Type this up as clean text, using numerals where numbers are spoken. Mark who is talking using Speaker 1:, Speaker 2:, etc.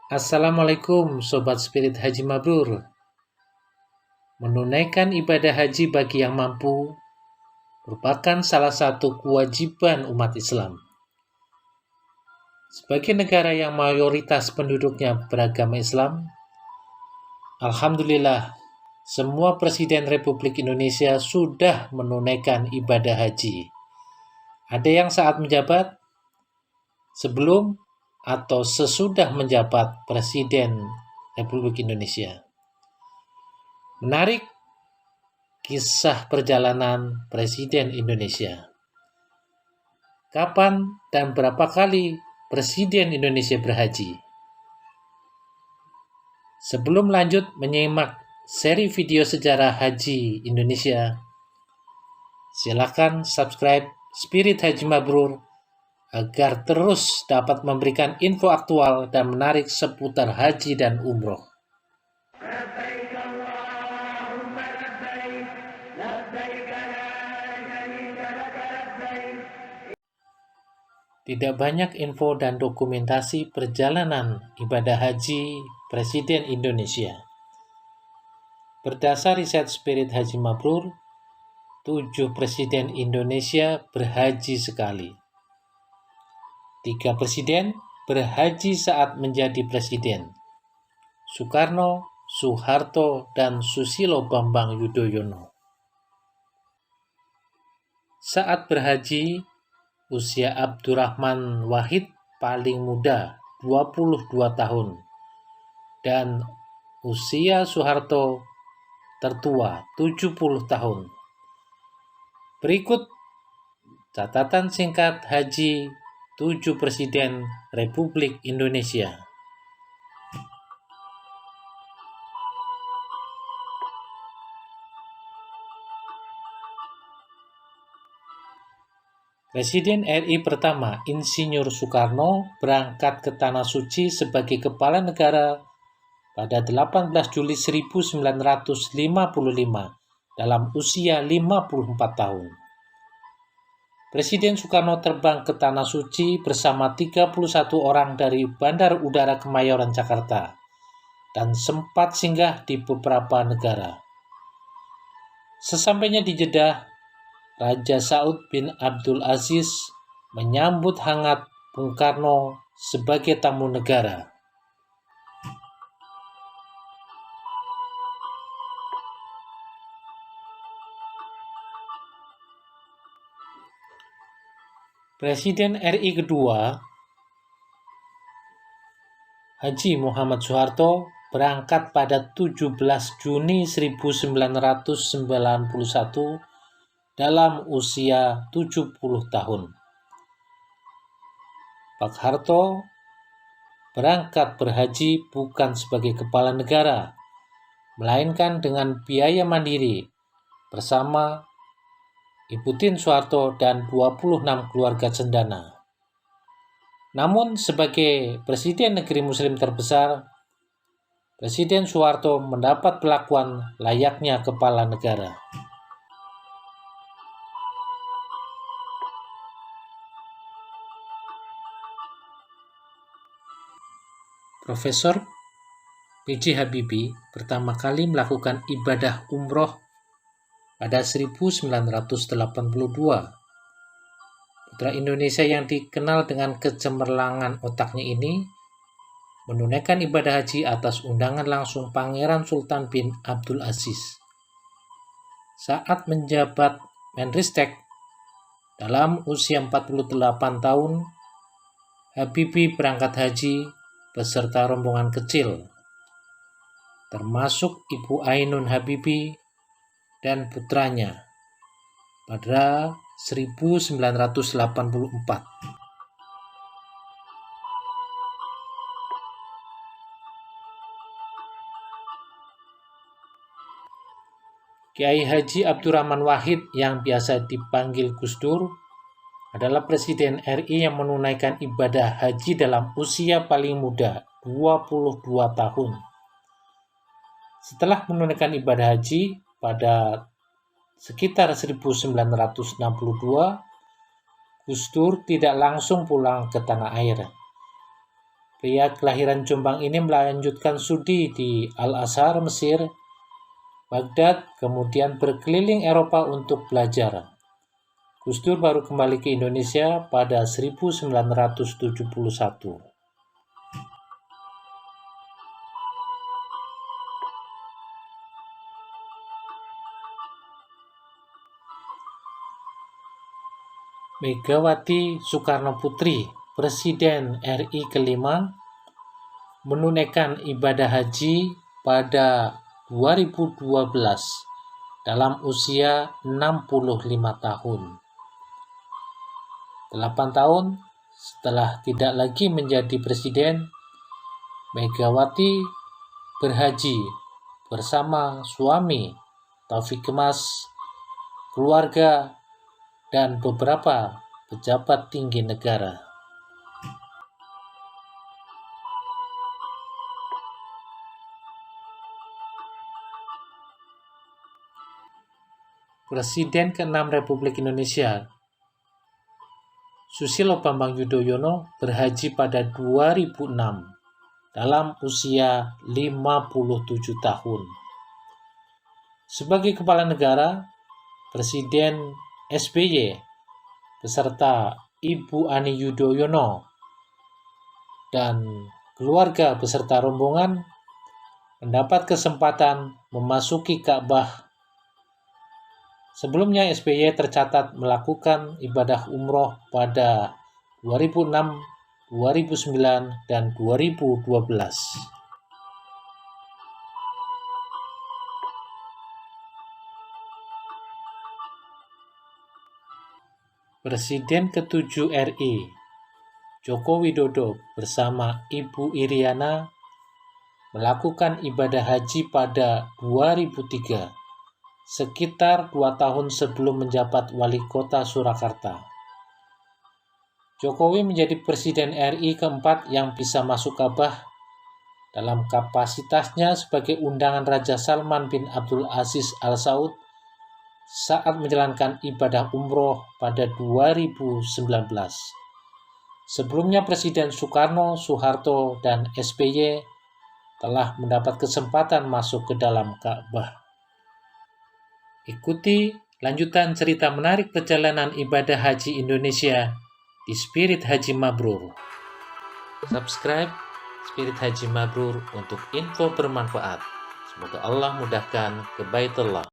Speaker 1: Assalamualaikum Sobat Spirit Haji Mabrur. Menunaikan ibadah haji bagi yang mampu merupakan salah satu kewajiban umat Islam. Sebagai negara yang mayoritas penduduknya beragama Islam, alhamdulillah semua Presiden Republik Indonesia sudah menunaikan ibadah haji. Ada yang saat menjabat, sebelum atau sesudah menjabat Presiden Republik Indonesia. Menarik kisah perjalanan Presiden Indonesia. Kapan dan berapa kali Presiden Indonesia berhaji? Sebelum lanjut menyimak seri video sejarah haji Indonesia, silakan subscribe Spirit Haji Mabrur agar terus dapat memberikan info aktual dan menarik seputar haji dan umroh. Tidak banyak info dan dokumentasi perjalanan ibadah haji Presiden Indonesia. Berdasar riset Spirit Haji Mabrur, 7 Presiden Indonesia berhaji sekali. 3 Presiden berhaji saat menjadi Presiden: Soekarno, Soeharto, dan Susilo Bambang Yudhoyono. Saat berhaji, usia Abdurrahman Wahid paling muda, 22 tahun, dan usia Soeharto tertua, 70 tahun. Berikut catatan singkat haji 7 Presiden Republik Indonesia. Presiden RI pertama, Insinyur Soekarno, berangkat ke Tanah Suci sebagai kepala negara pada 18 Juli 1955 dalam usia 54 tahun. Presiden Soekarno terbang ke Tanah Suci bersama 31 orang dari Bandar Udara Kemayoran, Jakarta, dan sempat singgah di beberapa negara. Sesampainya di Jeddah, Raja Saud bin Abdul Aziz menyambut hangat Bung Karno sebagai tamu negara. Presiden RI kedua, Haji Muhammad Soeharto, berangkat pada 17 Juni 1991 dalam usia 70 tahun. Pak Harto berangkat berhaji bukan sebagai kepala negara, melainkan dengan biaya mandiri bersama Ibu Tien Soeharto dan 26 keluarga cendana. Namun sebagai Presiden negeri Muslim terbesar, Presiden Soeharto mendapat perlakuan layaknya kepala negara. Profesor B.J. Habibie pertama kali melakukan ibadah umroh pada 1982. Putra Indonesia yang dikenal dengan kecemerlangan otaknya ini menunaikan ibadah haji atas undangan langsung Pangeran Sultan bin Abdul Aziz. Saat menjabat Menristek dalam usia 48 tahun, Habibie berangkat haji beserta rombongan kecil, termasuk Ibu Ainun Habibie dan putranya pada 1984. Kiai Haji Abdurrahman Wahid yang biasa dipanggil Gus Dur adalah Presiden RI yang menunaikan ibadah haji dalam usia paling muda, 22 tahun. Setelah menunaikan ibadah haji pada sekitar 1962, Gus Dur tidak langsung pulang ke tanah air. Pria kelahiran Jombang ini melanjutkan studi di Al-Azhar, Mesir, Baghdad, kemudian berkeliling Eropa untuk belajar. Gus Dur baru kembali ke Indonesia pada 1971. Megawati Soekarnoputri, Presiden RI kelima, menunaikan ibadah haji pada 2012 dalam usia 65 tahun. 8 tahun setelah tidak lagi menjadi presiden, Megawati berhaji bersama suami Taufik Kemas, keluarga, dan beberapa pejabat tinggi negara. Presiden ke-6 Republik Indonesia, Susilo Bambang Yudhoyono, berhaji pada 2006 dalam usia 57 tahun. Sebagai kepala negara, Presiden SBY beserta Ibu Ani Yudhoyono dan keluarga beserta rombongan mendapat kesempatan memasuki Ka'bah. Sebelumnya SBY tercatat melakukan ibadah umroh pada 2006, 2009, dan 2012. Presiden ke-7 RI, Joko Widodo bersama Ibu Iriana melakukan ibadah haji pada 2003, sekitar 2 tahun sebelum menjabat wali kota Surakarta. Jokowi menjadi Presiden RI keempat yang bisa masuk Ka'bah dalam kapasitasnya sebagai undangan Raja Salman bin Abdul Aziz Al Saud saat menjalankan ibadah umroh pada 2019. Sebelumnya Presiden Soekarno, Soeharto, dan SBY telah mendapat kesempatan masuk ke dalam Ka'bah. Ikuti lanjutan cerita menarik perjalanan ibadah haji Indonesia di Spirit Haji Mabrur. Subscribe Spirit Haji Mabrur untuk info bermanfaat. Semoga Allah mudahkan ke Baitullah.